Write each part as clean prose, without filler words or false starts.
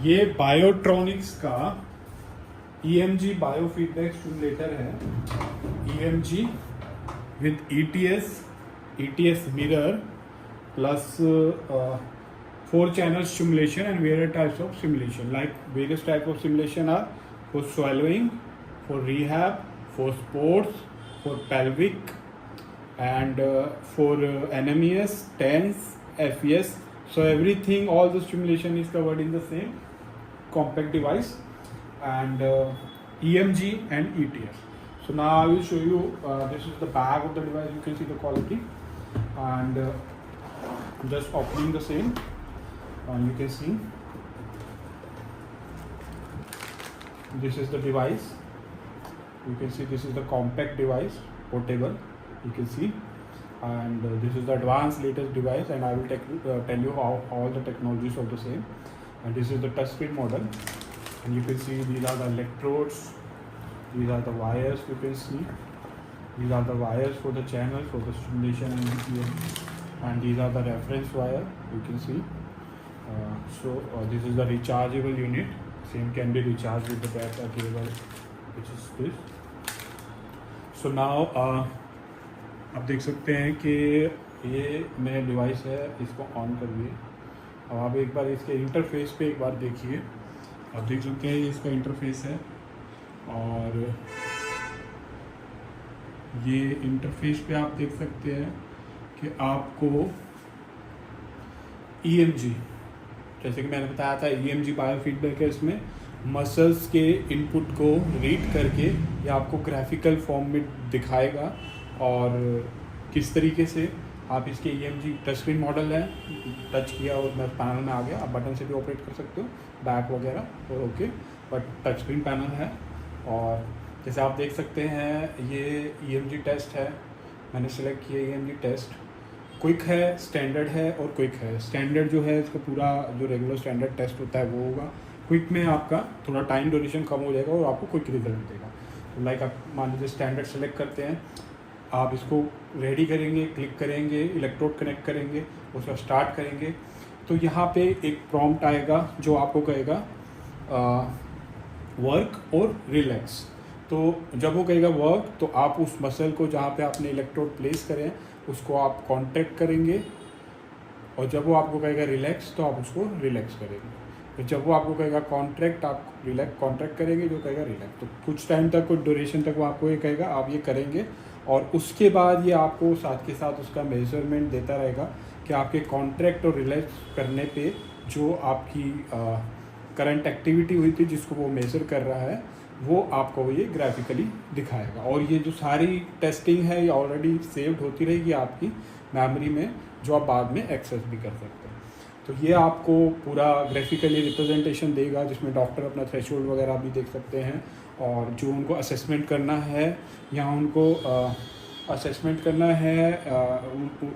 ये बायोट्रॉनिक्स का EMG biofeedback stimulator है। EMG with ETS mirror plus 4 channel stimulation and various types of stimulation. Like various types of stimulation are for swallowing, for rehab, for sports, for pelvic, and for NMES, TENS, FES. So everything, all the stimulation is covered in the same compact device, and EMG and ETS. So now I will show you, this is the back of the device. You can see the quality, and just opening the same, and you can see this is the device. You can see this is the compact device, portable, you can see, and this is the advanced latest device, and I will tell you how all the technologies of the same. And this is the touchscreen model, and you can see these are the electrodes, these are the wires. You can see these are the wires for the channels for the stimulation and these are the reference wire. You can see this is the rechargeable unit. Same can be recharged with the battery cable, which is this. So now आप देख सकते हैं कि ये नया device है, इसको on करिए। अब आप एक बार इसके इंटरफेस पे एक बार देखिए। आप देख सकते हैं ये इसका इंटरफेस है, और ये इंटरफेस पे आप देख सकते हैं कि आपको EMG, जैसे कि मैंने बताया था, EMG बायोफीडबैक है। इसमें मसल्स के इनपुट को रीड करके ये आपको ग्राफिकल फॉर्म में दिखाएगा, और किस तरीके से आप इसके EMG टच स्क्रीन मॉडल है, टच किया और मैं पैनल में आ गया। आप बटन से भी ऑपरेट कर सकते हो, बैक वगैरह, और okay, but touch screen panel है। और जैसे आप देख सकते हैं ये EMG टेस्ट है, मैंने सेलेक्ट किया EMG टेस्ट। क्विक है, स्टैंडर्ड है और क्विक है। स्टैंडर्ड जो है इसका पूरा जो रेगुलर स्टैंडर्ड टेस्ट होता है वो होगा। क्विक में आपका थोड़ा टाइम ड्यूरेशन कम हो जाएगा और आपको क्विक रिजल्ट देगा। तो लाइक आप मान लीजिए स्टैंडर्ड सेलेक्ट करते हैं, आप इसको रेडी करेंगे, क्लिक करेंगे, इलेक्ट्रोड कनेक्ट करेंगे, उसका स्टार्ट करेंगे, तो यहाँ पे एक प्रॉम्प्ट आएगा जो आपको कहेगा वर्क और रिलैक्स। तो जब वो कहेगा वर्क, तो आप उस मसल को जहाँ पे आपने इलेक्ट्रोड प्लेस करें उसको आप कॉन्ट्रैक्ट करेंगे, और जब वो आपको कहेगा रिलैक्स तो आप उसको रिलैक्स करेंगे। तो जब वो आपको कहेगा कॉन्ट्रैक्ट, आप कॉन्ट्रैक्ट करेंगे, जो कहेगा रिलैक्स। तो कुछ टाइम तक, कुछ ड्यूरेशन तक वो आपको ये कहेगा आप ये करेंगे, और उसके बाद ये आपको साथ के साथ उसका मेजरमेंट देता रहेगा कि आपके कॉन्ट्रैक्ट और रिलैक्स करने पे जो आपकी करंट एक्टिविटी हुई थी जिसको वो मेज़र कर रहा है, वो आपको ये ग्राफिकली दिखाएगा। और ये जो सारी टेस्टिंग है ये ऑलरेडी सेव्ड होती रहेगी आपकी मेमोरी में, जो आप बाद में एक्सेस भी कर सकते हैं। तो ये आपको पूरा ग्राफिकली रिप्रेजेंटेशन देगा, जिसमें डॉक्टर अपना थ्रेशोल्ड वगैरह भी देख सकते हैं, और जो उनको असेसमेंट करना है या उनको असेसमेंट करना है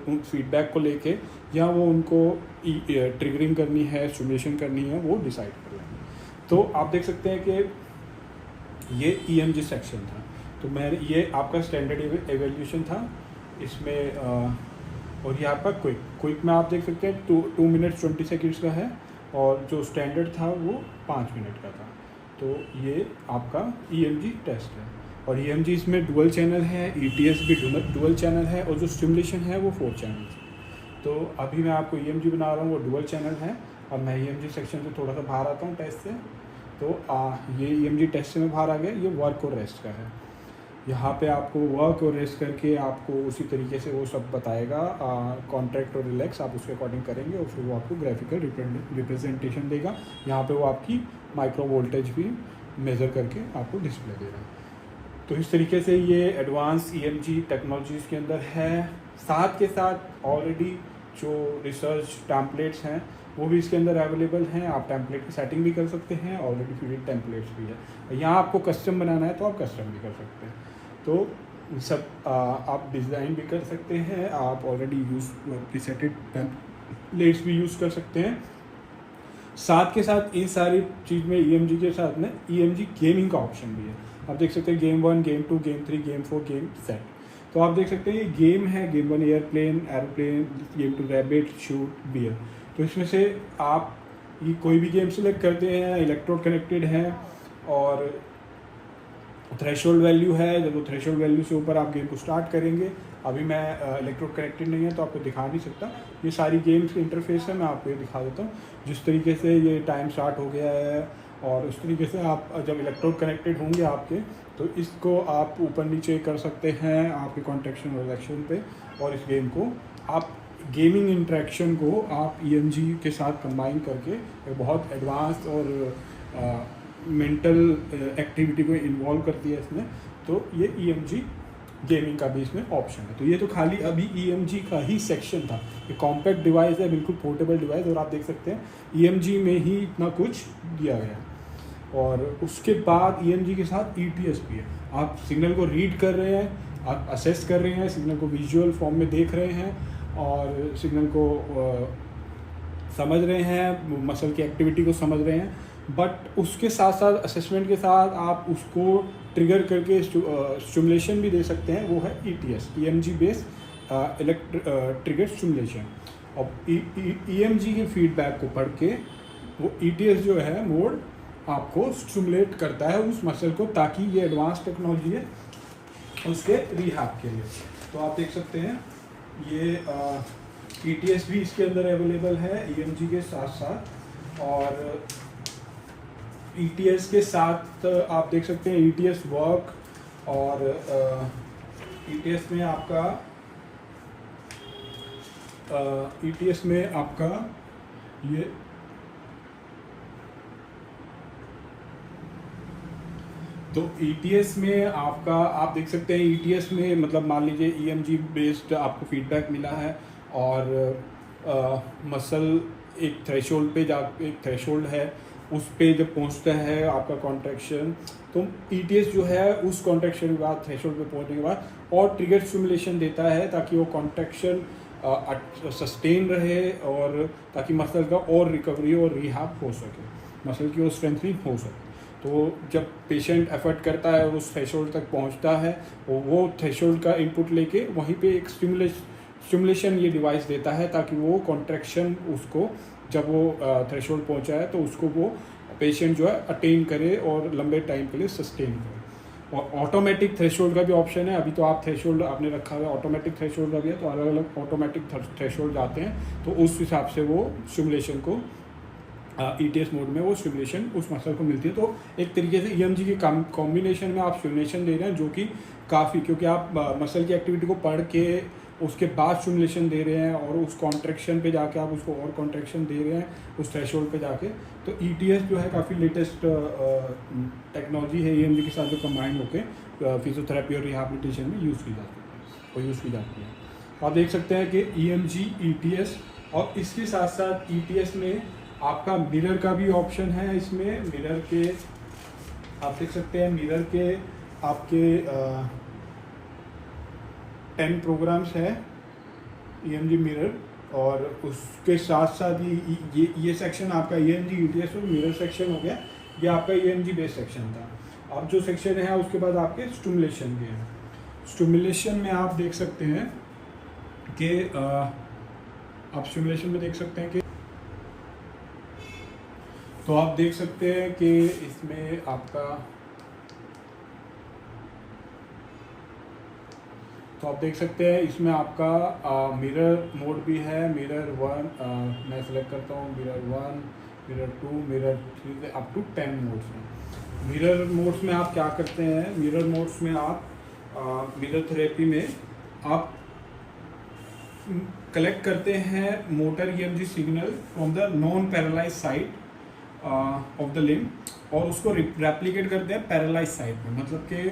उन फीडबैक को लेके, या वो उनको ट्रिगरिंग करनी है, स्टिमुलेशन करनी है, वो डिसाइड कर लेंगे। तो आप देख सकते हैं कि ये EMG सेक्शन था। तो मैं ये आपका स्टैंडर्ड एवेल्यूशन था इसमें, और ये आपका क्विक में आप देख सकते हैं 2 मिनट 20 सेकेंड्स का है, और जो स्टैंडर्ड था वो 5 मिनट का था। तो ये आपका EMG टेस्ट है, और EMG इसमें डुअल चैनल है, ETS भी डुअल चैनल है, और जो स्टिमुलेशन है वो 4 चैनल है। तो अभी मैं आपको EMG बना रहा हूँ, वो डुअल चैनल है। अब मैं EMG सेक्शन से थोड़ा सा बाहर आता हूँ टेस्ट से। तो ये EMG टेस्ट से मैं बाहर आ गया। ये वर्क और रेस्ट का है। यहाँ पे आपको वर्क और रेस्ट करके आपको उसी तरीके से वो सब बताएगा, कॉन्ट्रैक्ट और रिलैक्स आप उसके अकॉर्डिंग करेंगे, और फिर वो आपको ग्राफिकल रिप्रेजेंटेशन देगा। यहाँ पे वो आपकी माइक्रो वोल्टेज भी मेज़र करके आपको डिस्प्ले दे रहा है। तो इस तरीके से ये एडवांस EMG टेक्नोलॉजीज़ के अंदर है। साथ के साथ ऑलरेडी जो रिसर्च टैम्पलेट्स हैं वो भी इसके अंदर अवेलेबल हैं। आप टैम्पलेट की सेटिंग भी कर सकते हैं, ऑलरेडी फिटेड टैम्पलेट्स भी है। यहाँ आपको कस्टम बनाना है तो आप कस्टम भी कर सकते हैं। तो सब आप डिज़ाइन भी कर सकते हैं, आप ऑलरेडी यूज़ प्रीसेटेड टैम्पलेट्स भी यूज़ कर सकते हैं। साथ के साथ इन सारी चीज़ में EMG के साथ में EMG गेमिंग का ऑप्शन भी है। आप देख सकते हैं game 1, game 2, game 3, game 4, game set. तो आप देख सकते हैं ये गेम है, game 1 airplane, game 2 rabbit, shoot, bear. तो इसमें से आप ये कोई भी गेम सेलेक्ट करते हैं, इलेक्ट्रोड कनेक्टेड है और थ्रेशोल्ड वैल्यू है। जब वो थ्रेशोल्ड वैल्यू से ऊपर आप गेम को स्टार्ट करेंगे, अभी मैं इलेक्ट्रोड कनेक्टेड नहीं है तो आपको दिखा नहीं सकता, ये सारी गेम्स की इंटरफेस है, मैं आपको ये दिखा देता हूँ। जिस तरीके से ये टाइम स्टार्ट हो गया है और उस तरीके से आप जब इलेक्ट्रोड कनेक्टेड होंगे आपके, तो इसको आप ऊपर नीचे कर सकते हैं आपके कॉन्ट्रैक्शन और रिलैक्शन पे। और इस गेम को आप गेमिंग इंटरेक्शन को आप EMG के साथ कंबाइन करके एक बहुत एडवांस और मेंटल एक्टिविटी को इन्वॉल्व करती है इसमें। तो ये EMG गेमिंग का भी इसमें ऑप्शन है। तो ये तो खाली अभी EMG का ही सेक्शन था। ये कॉम्पैक्ट डिवाइस है, बिल्कुल पोर्टेबल डिवाइस, और आप देख सकते हैं EMG में ही इतना कुछ दिया गया है। और उसके बाद EMG के साथ ETS भी है। आप सिग्नल को रीड कर रहे हैं, आप असेस कर रहे हैं, सिग्नल को विजुअल फॉर्म में देख रहे हैं और सिग्नल को समझ रहे हैं, मसल की एक्टिविटी को समझ रहे हैं। बट उसके साथ साथ असेसमेंट के साथ आप उसको ट्रिगर करके स्टिमुलेशन भी दे सकते हैं, वो है ETS, EMG based trigger stimulation. और EMG के फीडबैक को पढ़ के वो ETS जो है मोड आपको स्टिमुलेट करता है उस मसल को, ताकि ये एडवांस टेक्नोलॉजी है उसके रिहैब के लिए। तो आप देख सकते हैं ये ETS भी इसके अंदर अवेलेबल है EMG के साथ साथ। और ETS के साथ आप देख सकते हैं ETS वर्क, और ETS में आपका ETS में आपका ये तो ETS में आपका आप देख सकते हैं ETS में मतलब मान लीजिए EMG बेस्ड आपको फीडबैक मिला है और मसल एक थ्रेशोल्ड पे एक थ्रेशोल्ड है, उस पे जब पहुंचता है आपका कॉन्ट्रैक्शन, तो ETS जो है उस कॉन्ट्रैक्शन के बाद थ्रेशोल्ड पे पहुंचने के बाद और ट्रिगर स्टिमुलेशन देता है ताकि वो कॉन्ट्रैक्शन सस्टेन रहे और ताकि मसल का और रिकवरी और रिहैब हो सके, मसल की और स्ट्रेंथनिंग हो सके। तो जब पेशेंट एफर्ट करता है और उस थ्रेशोल्ड तक पहुंचता है, वो थ्रेशोल्ड का इनपुट लेके वहीं पे एक स्टिमुलेशन ये डिवाइस देता है ताकि वो कॉन्ट्रैक्शन उसको जब वो थ्रेशोल्ड पहुंचा है तो उसको वो पेशेंट जो है अटेन करे और लंबे टाइम के लिए सस्टेन करे। और ऑटोमेटिक थ्रेशोल्ड का भी ऑप्शन है। अभी तो आप थ्रेशोल्ड आपने रखा हुआ है, ऑटोमेटिक थ्रेशोल्ड का भी है, तो अलग अलग ऑटोमेटिक थ्रेशोल्ड आते हैं, तो उस हिसाब से वो स्टिमुलेशन को ETS मोड में वो स्टिमुलेशन उस मसल को मिलती है। तो एक तरीके से EMG की कॉम्बिनेशन में आप स्टिमुलेशन दे रहे हैं, जो कि काफ़ी, क्योंकि आप मसल की एक्टिविटी को पढ़ के उसके बाद स्टिमुलेशन दे रहे हैं और उस कॉन्ट्रैक्शन पे जाके आप उसको और कॉन्ट्रैक्शन दे रहे हैं उस थ्रेशोल्ड पे जाके। तो ETS जो है काफ़ी लेटेस्ट टेक्नोलॉजी है EMG के साथ जो कंबाइन होकर फिजियोथेरेपी और रिहैबिलिटेशन में यूज़ की जाती है। आप देख सकते हैं कि EMG ETS और इसके साथ साथ ETS में आपका मिरर का भी ऑप्शन है। इसमें मिरर के आप देख सकते हैं, मिरर के आपके 10 प्रोग्राम्स है EMG मिरर, और उसके साथ साथ ये सेक्शन आपका EMG ETS और मिरर सेक्शन हो गया। ये आपका EMG बेस सेक्शन था। अब जो सेक्शन है उसके बाद आपके स्टिमुलेशन के हैं। स्टिमुलेशन में आप देख सकते हैं कि आप स्टिमुलेशन में देख सकते हैं कि तो आप देख सकते हैं कि इसमें आपका तो आप देख सकते हैं इसमें आपका मिरर मोड भी है। मिरर 1 मैं सेलेक्ट करता हूँ, मिरर 1, मिरर 2, मिरर 3 से अप टू 10 मोड्स में। मिरर मोड्स में आप क्या करते हैं, मिरर मोड्स में आप मिरर थेरेपी में आप कलेक्ट करते हैं motor EMG signal from the non paralyse side of the limb और उसको रेप्लिकेट करते हैं पैरालाइज साइड में। मतलब कि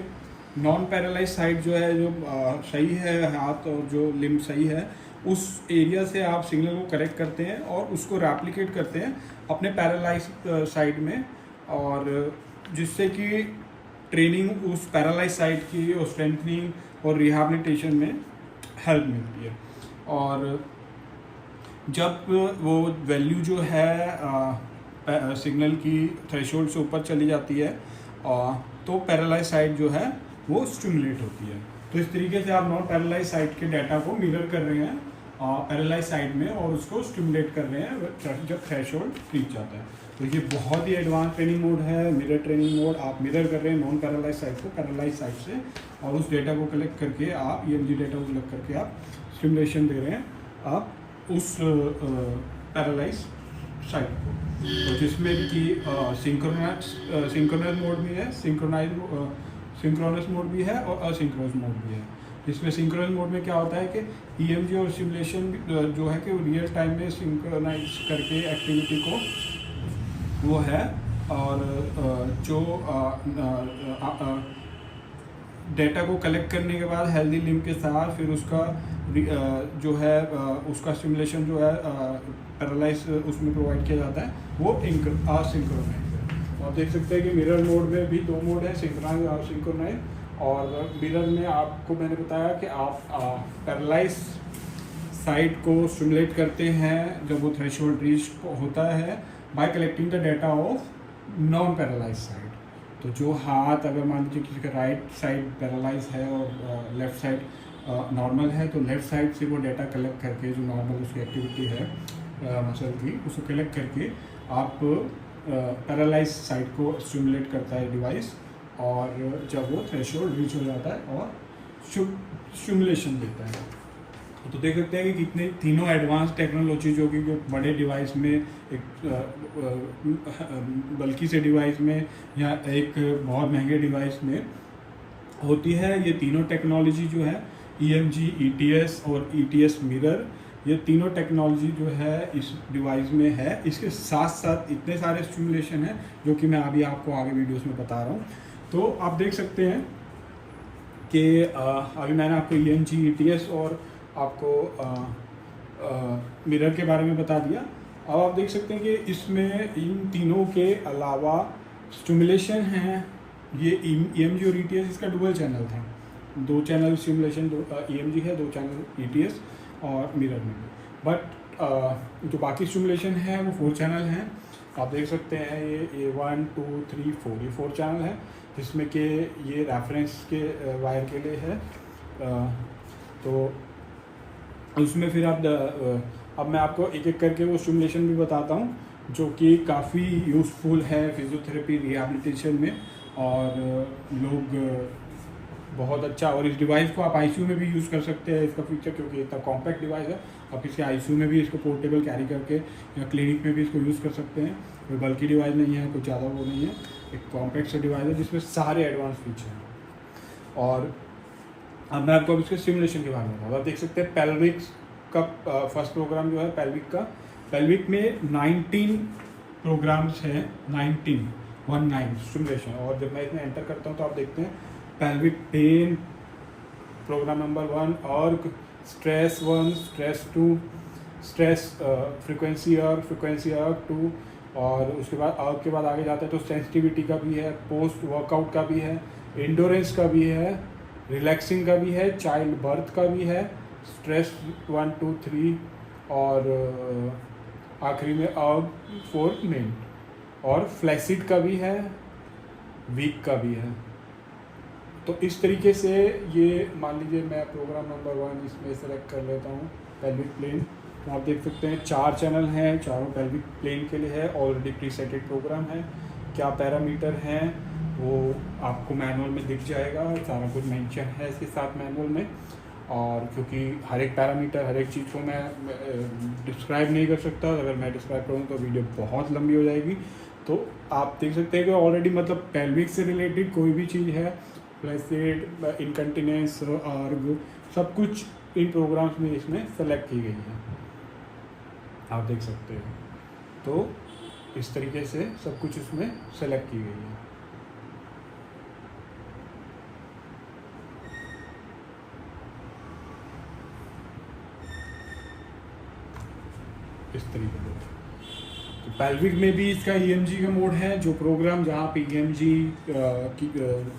नॉन पैरालाइज साइड जो है, जो सही है हाथ और जो लिम्ब सही है, उस एरिया से आप सिग्नल को कलेक्ट करते हैं और उसको रेप्लिकेट करते हैं अपने पैरालाइज साइड में, और जिससे कि ट्रेनिंग उस पैरालाइज साइड की और स्ट्रेंथनिंग और रिहैबिलिटेशन में हेल्प मिलती है। और जब वो वैल्यू जो है सिग्नल की थ्रेशोल्ड से ऊपर चली जाती है तो पैरालाइज साइड जो है वो स्टिमुलेट होती है। तो इस तरीके से आप नॉन पैरालाइज साइड के डाटा को मिरर कर रहे हैं पैरालाइज साइड में और उसको स्टिमुलेट कर रहे हैं जब थ्रेशोल्ड रीच जाता है। तो ये बहुत ही एडवांस ट्रेनिंग मोड है, मिरर ट्रेनिंग मोड। आप मिरर कर रहे हैं नॉन पैरालाइज साइड को पैरालाइज साइड से, और उस डेटा को कलेक्ट करके आप EMG डेटा को कलेक्ट करके आप स्टिमुलेशन दे रहे हैं आप उस पैरालाइज साइड को। तो जिसमें कि सिंक्रोनस मोड भी है, सिंक्रोनस मोड भी है और असिंक्रोनस मोड भी है। इसमें सिंक्रोनस मोड में क्या होता है कि EMG और सिमुलेशन जो है कि वो रियल टाइम में सिंक्रोनाइज करके एक्टिविटी को वो है, और जो डेटा को कलेक्ट करने के बाद हेल्दी लिम्ब के साथ फिर उसका जो है उसका सिमुलेशन जो है पैरालाइज उसमें प्रोवाइड किया जाता है, वो असिंक्रोनाइज है। आप देख सकते हैं कि मिरर मोड में भी 2 मोड है, सिंक्रोनाइज और सिंक्रोनाइज। और मिरर में आपको मैंने बताया कि आप पैरालाइज साइड को स्टिमुलेट करते हैं जब वो थ्रेशोल्ड रीच होता है bye collecting the data of non paralyse side. तो जो हाथ अगर मान लीजिए किसी का राइट साइड पैरालाइज है और लेफ़्ट साइड नॉर्मल है, तो लेफ़्ट साइड से वो डेटा कलेक्ट करके जो नॉर्मल उसकी एक्टिविटी है मसल की, उसको कलेक्ट करके आप पैरालाइज साइड को स्टिमुलेट करता है डिवाइस, और जब वो थ्रेशोल्ड रीच हो जाता है और स्टिमुलेशन देता है। तो देख सकते हैं कि कितने तीनों एडवांस टेक्नोलॉजी जो कि बड़े डिवाइस में एक बल्कि से डिवाइस में या एक बहुत महंगे डिवाइस में होती है। ये तीनों टेक्नोलॉजी जो है EMG, ETS और ETS मिरर, ये तीनों टेक्नोलॉजी जो है इस डिवाइस में है। इसके साथ साथ इतने सारे स्टिमुलेशन हैं जो कि मैं अभी आपको आगे वीडियोस में बता रहा हूँ। तो आप देख सकते हैं कि अभी मैंने आपको EMG, ETS और आपको मिरर के बारे में बता दिया। अब आप देख सकते हैं कि इसमें इन तीनों के अलावा स्टिमुलेशन हैं। ये EMG और ETS इसका डुअल चैनल था, 2 चैनल स्टिमुलेशन EMG है, 2 चैनल ETS और मिरर में। बट जो बाकी स्टिमुलेशन है वो 4 चैनल हैं। आप देख सकते हैं ये 1, 2, 3, 4 ये 4 चैनल है, जिसमें कि ये रेफरेंस के वायर के लिए है। तो उसमें फिर आप अब मैं आपको एक एक करके वो स्टिमुलेशन भी बताता हूँ जो कि काफ़ी यूज़फुल है फिजियोथेरेपी रिहैबिलिटेशन में, और लोग बहुत अच्छा। और इस डिवाइस को आप ICU में भी यूज़ कर सकते हैं, इसका फीचर क्योंकि इतना कॉम्पैक्ट डिवाइस है। आप इसे ICU में भी इसको पोर्टेबल कैरी करके या क्लिनिक में भी इसको यूज़ कर सकते हैं। कोई बल्कि डिवाइस नहीं है, कुछ ज़्यादा वो नहीं है, एक कॉम्पैक्ट सा डिवाइस है जिसमें सारे एडवांस फीचर हैं। और अब मैं आपको अब इसके सिमुलेशन के बारे में बताऊँ। आप देख सकते हैं पेल्विक का फर्स्ट प्रोग्राम जो है पेल्विक में 19 प्रोग्राम्स हैं, 19 सिमुलेशन। और जब मैं इसमें एंटर करता हूँ तो आप देखते हैं पेल्विक पेन प्रोग्राम नंबर 1, और स्ट्रेस 1, स्ट्रेस 2, स्ट्रेस फ्रिक्वेंसी अर्क 2, और उसके बाद अर्क के बाद आगे जाता है तो सेंसिटिविटी का भी है, पोस्ट वर्कआउट का भी है, इंडोरेंस का भी है, रिलैक्सिंग का भी है, चाइल्ड बर्थ का भी है, स्ट्रेस 1, 2, 3, और आखिरी में 4 मेन, और फ्लैसिड का भी है, वीक का भी है। तो इस तरीके से ये मान लीजिए मैं प्रोग्राम नंबर 1 इसमें सेलेक्ट कर लेता हूँ पेल्विक प्लेन। तो आप देख सकते हैं 4 चैनल हैं, चारों पेल्विक प्लेन के लिए है, ऑलरेडी प्रीसेटेड प्रोग्राम है। क्या पैरामीटर हैं वो आपको मैनुअल में दिख जाएगा, सारा कुछ मेंशन है इसके साथ मैनुअल में। और क्योंकि हर एक पैरामीटर हर एक चीज़ को मैं डिस्क्राइब नहीं कर सकता, अगर मैं डिस्क्राइब करूँ तो वीडियो बहुत लंबी हो जाएगी। तो आप देख सकते हैं कि ऑलरेडी मतलब पेल्विक से रिलेटेड कोई भी चीज़ है, फ्लैसिड, इनकंटिनेंस, आर्ग, सब कुछ इन प्रोग्राम्स में इसमें सेलेक्ट की गई है, आप देख सकते हैं। तो इस तरीके से सब कुछ इसमें सेलेक्ट की गई है। इस तरीके से तो पेल्विक में भी इसका EMG का मोड है, जो प्रोग्राम जहाँ पे EMG की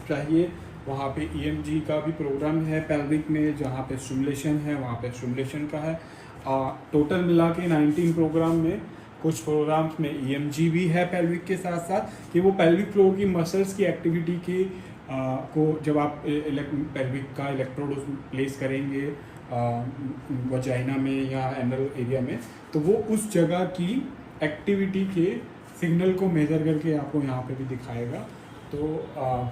चाहिए वहाँ पे EMG का भी प्रोग्राम है। पेल्विक में जहाँ पे स्टिमुलेशन है वहाँ पे स्टिमुलेशन का है। टोटल मिला के 19 प्रोग्राम में कुछ प्रोग्राम्स में EMG भी है पेल्विक के साथ साथ, कि वो पेल्विक फ्लोर की मसल्स की एक्टिविटी की को जब आप पेल्विक का इलेक्ट्रोड उसमें प्लेस करेंगे वजाइना में या एनल एरिया में, तो वो उस जगह की एक्टिविटी के सिग्नल को मेजर करके आपको यहाँ पे भी दिखाएगा। तो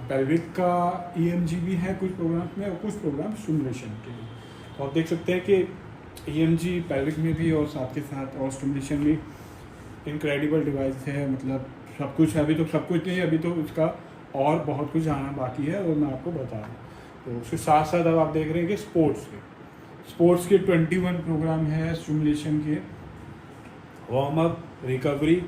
पेल्विक का EMG भी है कुछ प्रोग्राम में और कुछ प्रोग्राम स्टिमुलेशन के लिए। तो आप देख सकते हैं कि EMG पेल्विक में भी और साथ के साथ और स्टिमुलेशन भी इनक्रेडिबल डिवाइस है। मतलब सब कुछ, अभी तो सब कुछ नहीं, अभी तो उसका और बहुत कुछ आना बाकी है और मैं आपको बता रहा हूँ। तो उसके साथ साथ अब आप देख रहे हैं कि स्पोर्ट्स के 21 प्रोग्राम है स्टिमुलेशन के, वार्म अप, रिकवरी,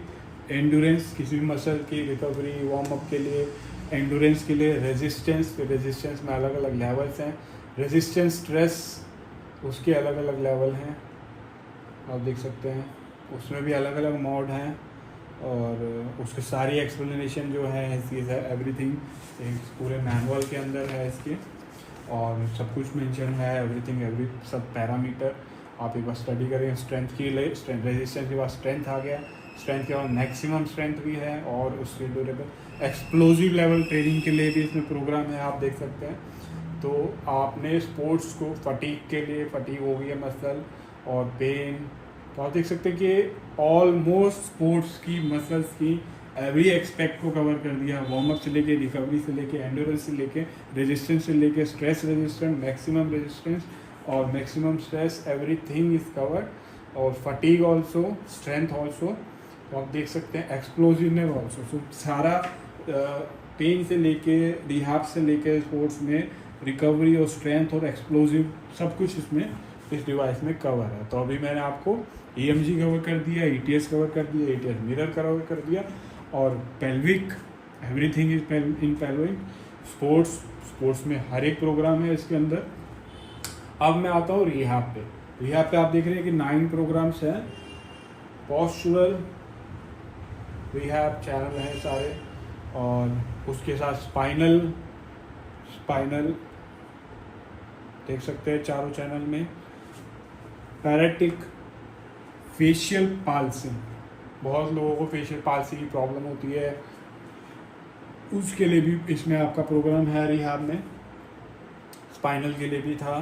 एंडोरेंस, किसी भी मसल की रिकवरी, वार्म अप के लिए, एंडोरेंस के लिए, रेजिस्टेंस में अलग अलग लेवल्स हैं, रेजिस्टेंस स्ट्रेस उसके अलग अलग लेवल हैं, आप देख सकते हैं उसमें भी अलग अलग मोड हैं। और उसके सारी एक्सप्लेनेशन जो है चीज़ है, एवरीथिंग पूरे मैनुअल के अंदर है इसके, और सब कुछ मेंशन है, एवरीथिंग सब पैरामीटर आप एक बार स्टडी करें। स्ट्रेंथ के लिए रेजिस्टेंस के बाद स्ट्रेंथ आ गया, स्ट्रेंथ के बाद मैक्सिमम स्ट्रेंथ भी है, और उसके ड्यूरेबल एक्सप्लोजिव लेवल ट्रेनिंग के लिए भी इसमें प्रोग्राम है, आप देख सकते हैं। तो आपने स्पोर्ट्स को फटीग हो गई है मसल और पेन, तो आप देख सकते हैं कि ऑलमोस्ट स्पोर्ट्स की मसल्स की एवरी एक्सपेक्ट को कवर कर दिया, वार्म अप से लेके, रिकवरी से लेके, एंडोरेंस से लेके, रेजिस्टेंस से लेके, स्ट्रेस रेजिस्टेंस, मैक्सिमम रेजिस्टेंस और maximum stress, everything is covered. और फटीग ऑल्सो, स्ट्रेंथ ऑल्सो, तो आप देख सकते हैं एक्सप्लोजिवनेस ऑल्सो। सो सारा पेन से लेके, रिहाब से लेके, स्पोर्ट्स में रिकवरी और स्ट्रेंथ और एक्सप्लोजिव सब कुछ इसमें इस डिवाइस में कवर है। तो अभी मैंने आपको EMG कवर कर दिया, ETS कवर कर दिया, ETS मिरर कवर कर दिया, और pelvic, everything is in pelvic. Sports में हर एक प्रोग्राम है इसके अंदर। अब मैं आता हूँ रिहाब पे आप देख रहे हैं कि 9 प्रोग्राम्स हैं। पोस्चुरल रिहाब चैनल हैं सारे, और उसके साथ स्पाइनल देख सकते हैं चारों चैनल में। पैराटिक, फेशियल पाल्सी, बहुत लोगों को फेशियल पाल्सी की प्रॉब्लम होती है, उसके लिए भी इसमें आपका प्रोग्राम है रिहाब में। स्पाइनल के लिए भी था,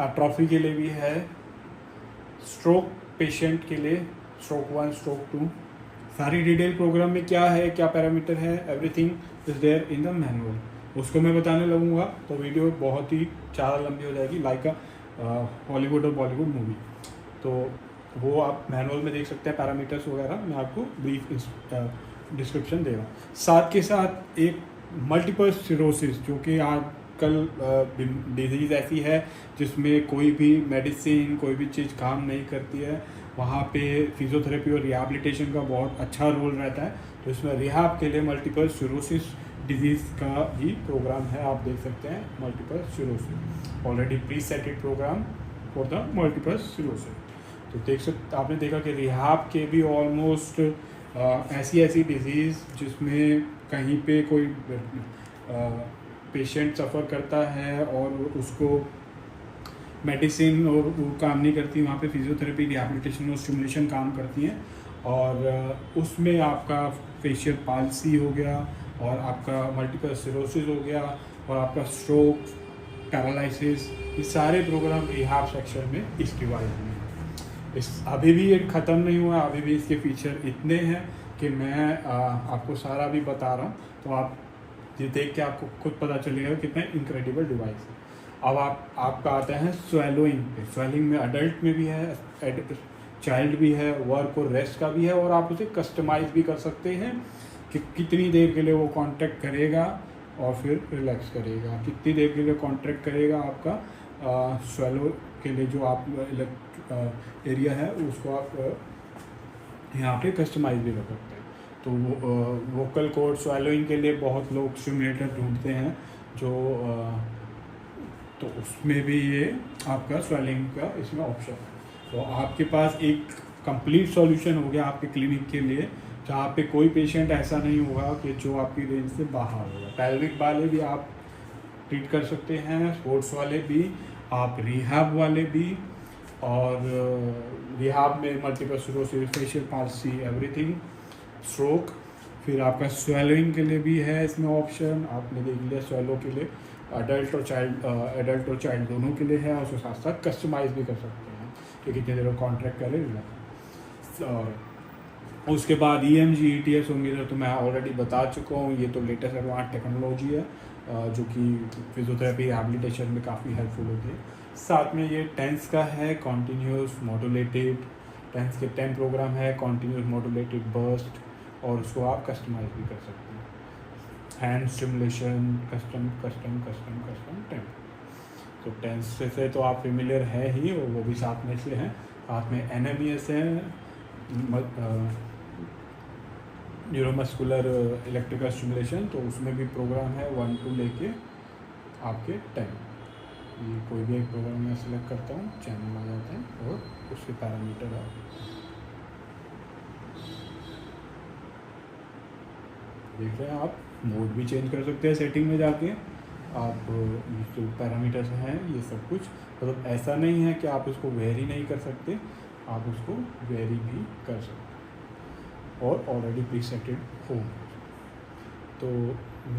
एट्रोफी के लिए भी है, स्ट्रोक पेशेंट के लिए, स्ट्रोक 1, स्ट्रोक 2, सारी डिटेल प्रोग्राम में क्या है, क्या पैरामीटर है, everything is there in the manual. उसको मैं बताने लगूंगा तो वीडियो बहुत ही ज़्यादा लंबी हो जाएगी, लाइक हॉलीवुड और बॉलीवुड मूवी। तो वो आप मैनुअल में देख सकते हैं, पैरामीटर्स वगैरह मैं आपको ब्रीफ डिस्क्रिप्शन दे रहा हूँ। साथ के साथ एक मल्टीपल सिरोसिस, जो कि आजकल डिजीज़ ऐसी है जिसमें कोई भी मेडिसिन, कोई भी चीज़ काम नहीं करती है, वहाँ पे फिजियोथेरेपी और रिहैबिलिटेशन का बहुत अच्छा रोल रहता है। तो इसमें रिहैब के लिए मल्टीपल सिरोसिस डिजीज़ का भी प्रोग्राम है, आप देख सकते हैं। Multiple sclerosis already pre setted programme for the multiple sclerosis. तो देख सकते, आपने देखा कि रिहैब के भी ऑलमोस्ट ऐसी डिजीज़ जिसमें कहीं पे कोई पेशेंट सफ़र करता है और उसको मेडिसिन और वो काम नहीं करती, वहाँ पे फिजियोथेरेपी, रिहैबिलिटेशन और स्टिमुलेशन काम करती हैं। और उसमें आपका फेशियल पाल्सी हो गया, और आपका मल्टीपल सिरोसिस हो गया, और आपका स्ट्रोक, पैरालिसिस, ये सारे प्रोग्राम रिहैब सेक्शन में इस डिवाइस में। अभी भी ये ख़त्म नहीं हुआ, अभी भी इसके फीचर इतने हैं कि मैं आपको सारा भी बता रहा हूँ। तो आप ये देख के आपको खुद पता चलेगा कितना इनक्रेडिबल डिवाइस है। अब आपका आता है स्वेलिंग पे। स्वेलिंग में अडल्ट में भी है, चाइल्ड भी है, वर्क और रेस्ट का भी है, और आप उसे कस्टमाइज भी कर सकते हैं कि कितनी देर के लिए वो कॉन्ट्रैक्ट करेगा और फिर रिलैक्स करेगा, कितनी देर के लिए कॉन्ट्रैक्ट करेगा आपका स्वेलो के लिए जो आप एरिया है उसको आप यहाँ पे कस्टमाइज भी कर सकते हैं। तो वोकल कॉर्ड स्वेलोइंग के लिए बहुत लोग स्टिमुलेटर ढूंढते हैं जो तो उसमें भी ये आपका स्वेलिंग का इसमें ऑप्शन है। तो आपके पास एक कंप्लीट सॉल्यूशन हो गया आपके क्लिनिक के लिए, जहाँ पे कोई पेशेंट ऐसा नहीं होगा कि जो आपकी रेंज से बाहर होगा। पेल्विक वाले भी आप ट्रीट कर सकते हैं, स्पोर्ट्स वाले भी, आप रिहैब वाले भी, और रिहैब में multiple cirrhosis, facial palsy, everything, stroke, फिर आपका स्वेलिंग के लिए भी है इसमें ऑप्शन, आपने देख लिया स्वेलो के लिए। एडल्ट और चाइल्ड दोनों के लिए है, और उसके साथ साथ कस्टमाइज भी कर सकते हैं कि कितने देर कॉन्ट्रैक्ट करें। और उसके बाद EMG ETS होंगे तो मैं ऑलरेडी बता चुका हूँ, ये तो लेटेस्ट एडवांस टेक्नोलॉजी है जो कि फिजियोथेरेपी रिहैबिलिटेशन में काफ़ी हेल्पफुल होती है। साथ में ये टेंस का है, कॉन्टीन्यूस मॉड्यूलेटेड टेंस के 10 प्रोग्राम है, कॉन्टीन्यूस मॉड्यूलेटेड बर्स्ट, और उसको आप कस्टमाइज भी कर सकते हैं। Hand stimulation, custom tense. तो टेंस से तो आप फेमिलियर है ही, और वो भी साथ में से हैं। साथ में NMES है, न्यूरोमस्कुलर इलेक्ट्रिकल स्टिमुलेशन, तो उसमें भी प्रोग्राम है 1 to लेके आपके 10। ये कोई भी एक प्रोग्राम मैं सिलेक्ट करता हूँ, चैनल आ जाते हैं और उसके पैरामीटर आप देख रहे हैं। आप मोड भी चेंज कर सकते हैं सेटिंग में जाके। आप जो पैरामीटर्स हैं ये सब कुछ, मतलब ऐसा नहीं है कि आप उसको वेरी नहीं कर सकते, आप उसको वेरी भी कर सकते हैं और ऑलरेडी प्रीसेटेड हो। तो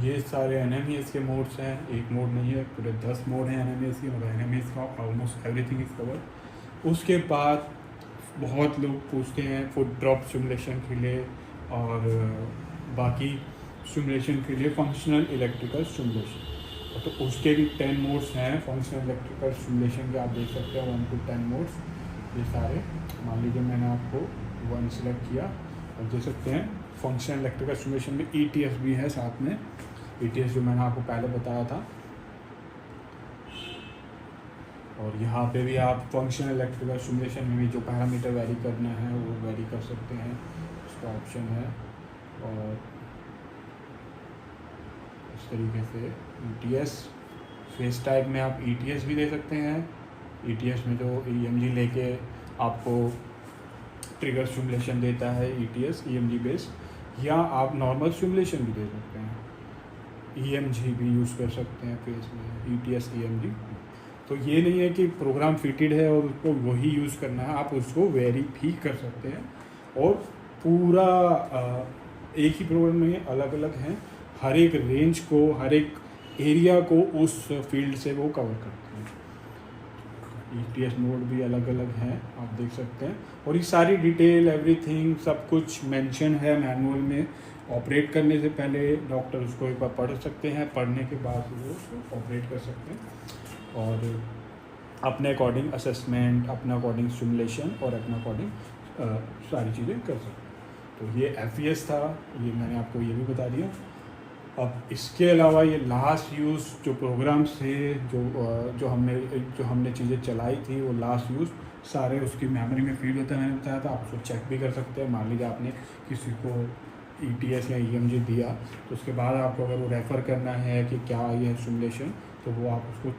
ये सारे NMES के मोड्स हैं, एक मोड नहीं है, पूरे 10 मोड हैं NMES के, मतलब NMES का ऑलमोस्ट एवरीथिंग इज कवर। उसके बाद बहुत लोग पूछते हैं फुट ड्रॉप स्टिमुलेशन के लिए और बाकी स्टिमुलेशन के लिए फंक्शनल इलेक्ट्रिकल स्टिमुलेशन, तो उसके भी 10 मोड्स हैं फंक्शनल इलेक्ट्रिकल स्टिमुलेशन के। आप देख सकते हैं 1 to 10 मोड्स ये सारे। मान लीजिए मैंने आपको 1 सिलेक्ट किया, और देख सकते हैं फंक्शनल इलेक्ट्रिकल स्टिमुलेशन में ETS भी है साथ में, ETS जो मैंने आपको पहले बताया था। और यहाँ पे भी आप फंक्शनल इलेक्ट्रिकल स्टिमुलेशन में भी जो पैरामीटर वेरी करना है वो वेरी कर सकते हैं, उसका ऑप्शन है। और इस तरीके से ETS फेस टाइप में आप ETS भी दे सकते हैं। ETS में जो EMG लेके आपको ट्रिगर स्टिमुलेशन देता है ETS EMG बेस्ड, या आप नॉर्मल स्टिमुलेशन भी दे सकते हैं, EMG भी यूज़ कर सकते हैं फेस में, ETS EMG। तो ये नहीं है कि प्रोग्राम फिटेड है और उसको वही यूज़ करना है, आप उसको वेरी भी कर सकते हैं। और पूरा एक ही प्रोग्राम नहीं है, अलग अलग हैं, हर एक रेंज को, हर एक एरिया को उस फील्ड से वो कवर करते हैं। ETS मोड भी अलग अलग हैं, आप देख सकते हैं। और ये सारी डिटेल एवरीथिंग सब कुछ मेंशन है मैनुअल में। ऑपरेट करने से पहले डॉक्टर उसको एक बार पढ़ सकते हैं, पढ़ने के बाद वो उसको ऑपरेट कर सकते हैं और अपने अकॉर्डिंग असेसमेंट, अपने अकॉर्डिंग स्टिमुलेशन और अपने अकॉर्डिंग सारी चीज़ें कर सकते हैं। तो ये FES था, ये मैंने आपको ये भी बता दिया। अब इसके अलावा ये लास्ट यूज़ जो प्रोग्राम से जो हमने चीज़ें चलाई थी, वो लास्ट यूज़ सारे उसकी मेमोरी में फीड होता है। मैंने बताया था, आप उसको चेक भी कर सकते हैं। मान लीजिए आपने किसी को ETS या EMG दिया, तो उसके बाद आपको अगर वो रेफ़र करना है कि क्या ये स्टिमुलेशन, तो वो आप उसको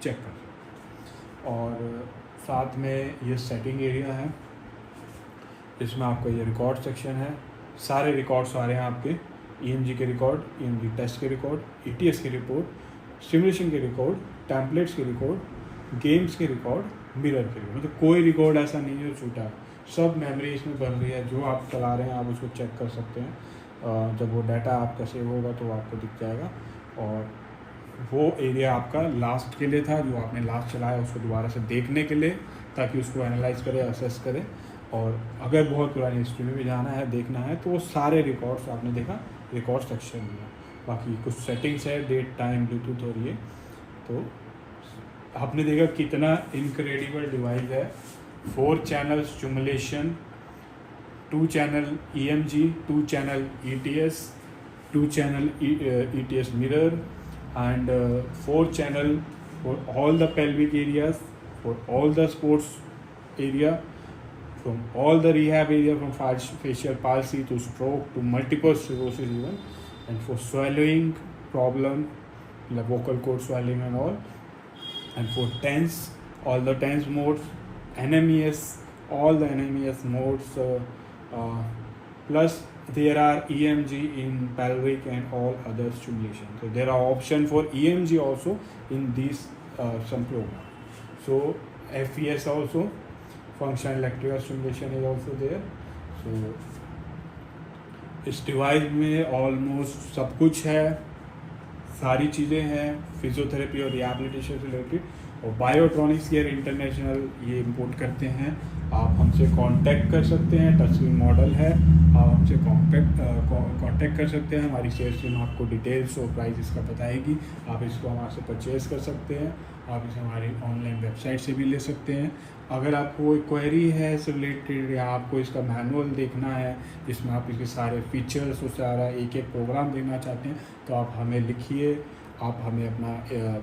चेक कर सकते हैं। और साथ में ये सेटिंग एरिया है, इसमें आपका ये रिकॉर्ड सेक्शन है, सारे रिकॉर्ड्स आ रहे हैं आपके, EMG के रिकॉर्ड, EMG टेस्ट के रिकॉर्ड, ETS के रिकॉर्ड, स्टिमुलेशन के रिकॉर्ड, टेम्पलेट्स के रिकॉर्ड, गेम्स के रिकॉर्ड, मिरर के रिकॉर्ड। मतलब कोई रिकॉर्ड ऐसा नहीं है जो छूटा, सब मेमोरी इसमें बन रही है। जो आप चला रहे हैं आप उसको चेक कर सकते हैं। जब वो डाटा आपका सेव होगा तो आपको दिख जाएगा। और वो एरिया आपका लास्ट के लिए था, जो आपने लास्ट चलाया उसको दोबारा से देखने के लिए, ताकि उसको एनालाइज करे, असेस करे। और अगर बहुत पुरानी हिस्ट्री में भी जाना है, देखना है, तो वो सारे रिकॉर्ड्स आपने देखा रिकॉर्ड सेक्शन में। बाकी कुछ सेटिंग्स है, डेट, टाइम, ब्लूटूथ और ये, तो आपने देखा कितना इनक्रेडिबल डिवाइस है। 4 channel stimulation, 2 channel EMG, 2 channel ETS, 2 channel ETS mirror and 4 channel for all the pelvic areas, for all the sports area, from all the rehab area, from facial palsy to stroke to multiple sclerosis even, and for swallowing problem like vocal cord swelling and all, and for TENS, all the TENS modes, NMES, all the NMES modes, plus there are EMG in pelvic and all other stimulation. So there are option for EMG also in these some programs. So FES also, functional electrical stimulation is also there. So इस device में almost सब कुछ है, सारी चीज़ें हैं physiotherapy और rehabilitation से रिलेटेड। और बायोट्रॉनिक्स केयर इंटरनेशनल ये इंपोर्ट करते हैं। आप हमसे कांटेक्ट कर सकते हैं, टच स्क्रीन मॉडल है, आप हमसे कांटेक्ट कर सकते हैं। हमारी सेल्स टीम आपको डिटेल्स और प्राइस इसका बताएगी। आप इसको हमारे से परचेज़ कर सकते हैं। आप इसे हमारी ऑनलाइन वेबसाइट से भी ले सकते हैं। अगर आपको कोई क्वेरी है इससे रिलेटेड या आपको इसका मैनुअल देखना है जिसमें आप इसके सारे फीचर्स और सारा एक एक प्रोग्राम देखना चाहते हैं तो आप हमें लिखिए, आप हमें अपना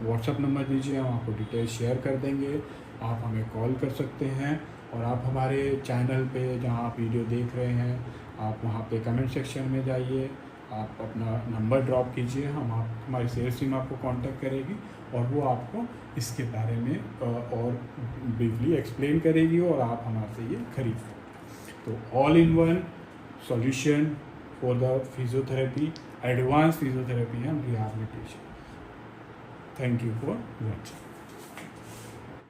व्हाट्सअप नंबर दीजिए, हम आपको डिटेल्स शेयर कर देंगे। आप हमें कॉल कर सकते हैं और आप हमारे चैनल पे जहाँ आप वीडियो देख रहे हैं आप वहाँ पे कमेंट सेक्शन में जाइए, आप अपना नंबर ड्रॉप कीजिए, हमारी सेल्स टीम आपको कांटेक्ट करेगी और वो आपको इसके बारे में और ब्रीफली एक्सप्लेन करेगी और आप हमारे से ये खरीद सकते। तो all in one solution for the physiotherapy, advance physiotherapy and rehabilitation. Thank you for watching.